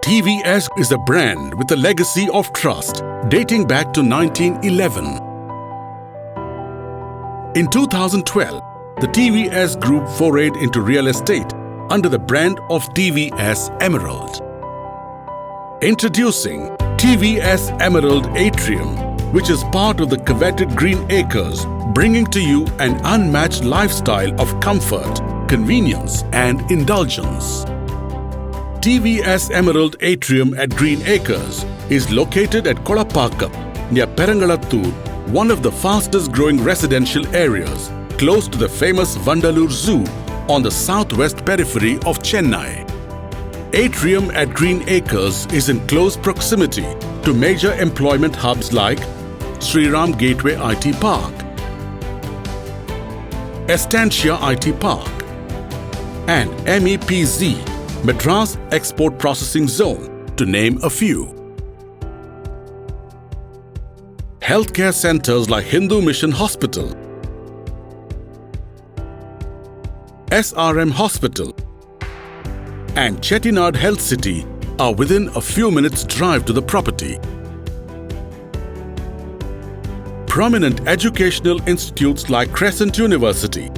TVS is a brand with a legacy of trust dating back to 1911. In 2012, the TVS Group forayed into real estate under the brand of TVS Emerald. Introducing TVS Emerald Atrium, which is part of the coveted Green Acres, bringing to you an unmatched lifestyle of comfort, convenience and indulgence. TVS Emerald Atrium at Green Acres is located at Kolapakam near Perangalattur, one of the fastest growing residential areas, close to the famous Vandalur Zoo on the southwest periphery of Chennai. Atrium at Green Acres is in close proximity to major employment hubs like Sriram Gateway IT Park, Estancia IT Park, and MEPZ, Madras Export Processing Zone, to name a few. Healthcare centers like Hindu Mission Hospital, SRM Hospital, and Chettinad Health City are within a few minutes' drive to the property. Prominent educational institutes like Crescent University,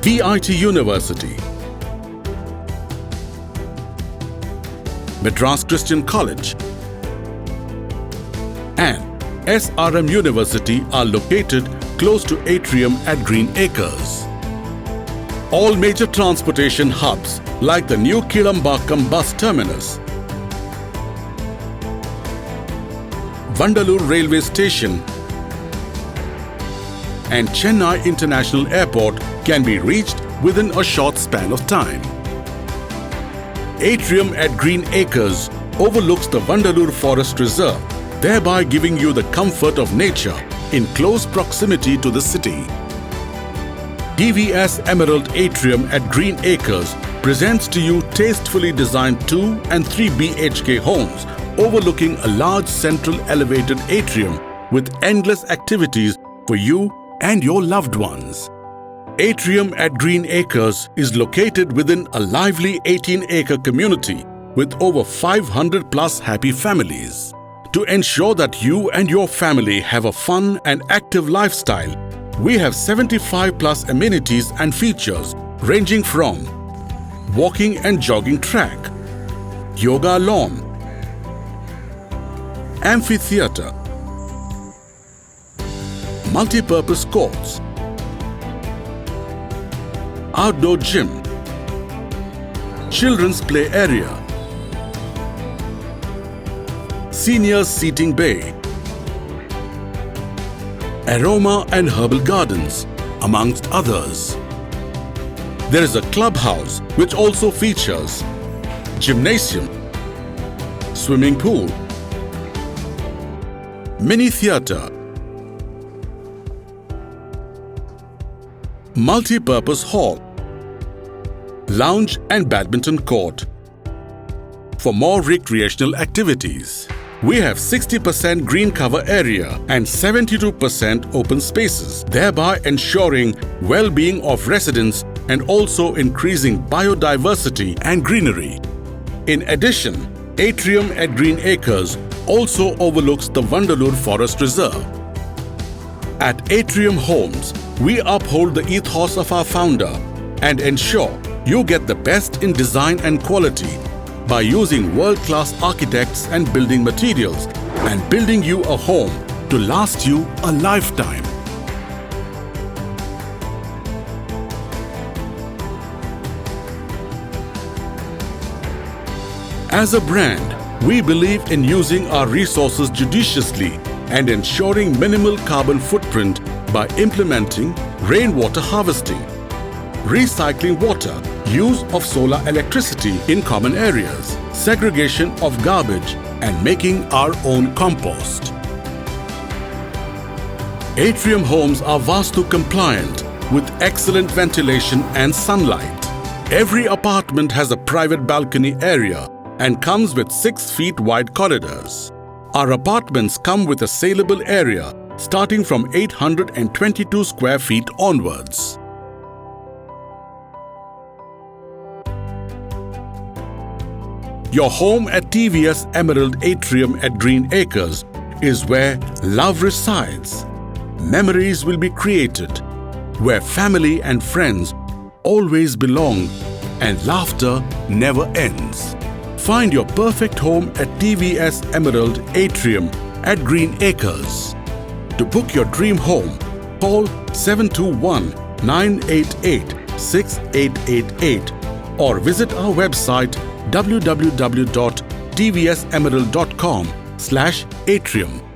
VIT University, Madras Christian College, and SRM University are located close to Atrium at Green Acres. All major transportation hubs like the new Kilambakam bus terminus, Vandalur railway station, and Chennai International Airport can be reached within a short span of time. Atrium at Green Acres overlooks the Vandalur Forest Reserve, thereby giving you the comfort of nature in close proximity to the city. TVS Emerald Atrium at Green Acres presents to you tastefully designed 2 and 3 BHK homes overlooking a large central elevated atrium with endless activities for you and your loved ones. Atrium at Green Acres is located within a lively 18-acre community with over 500 plus happy families. To ensure that you and your family have a fun and active lifestyle, we have 75 plus amenities and features ranging from walking and jogging track, yoga lawn, amphitheatre, multi-purpose courts, outdoor gym, children's play area, seniors seating bay, aroma and herbal gardens, amongst others. There is a clubhouse which also features gymnasium, swimming pool, mini theatre, multi-purpose hall, lounge and badminton court. For more recreational activities, we have 60% green cover area and 72% open spaces, thereby ensuring well-being of residents and also increasing biodiversity and greenery. In addition, Atrium at Green Acres also overlooks the Vandalur Forest Reserve. At Atrium Homes, we uphold the ethos of our founder and ensure you get the best in design and quality by using world-class architects and building materials and building you a home to last you a lifetime. As a brand, we believe in using our resources judiciously and ensuring minimal carbon footprint by implementing rainwater harvesting, recycling water, use of solar electricity in common areas, segregation of garbage, and making our own compost. Atrium homes are Vastu compliant with excellent ventilation and sunlight. Every apartment has a private balcony area and comes with 6 feet wide corridors. Our apartments come with a saleable area starting from 822 square feet onwards. Your home at TVS Emerald Atrium at Green Acres is where love resides. Memories will be created, where family and friends always belong and laughter never ends. Find your perfect home at TVS Emerald Atrium at Green Acres. To book your dream home, call 721-988-6888 or visit our website www.tvsemerald.com/atrium.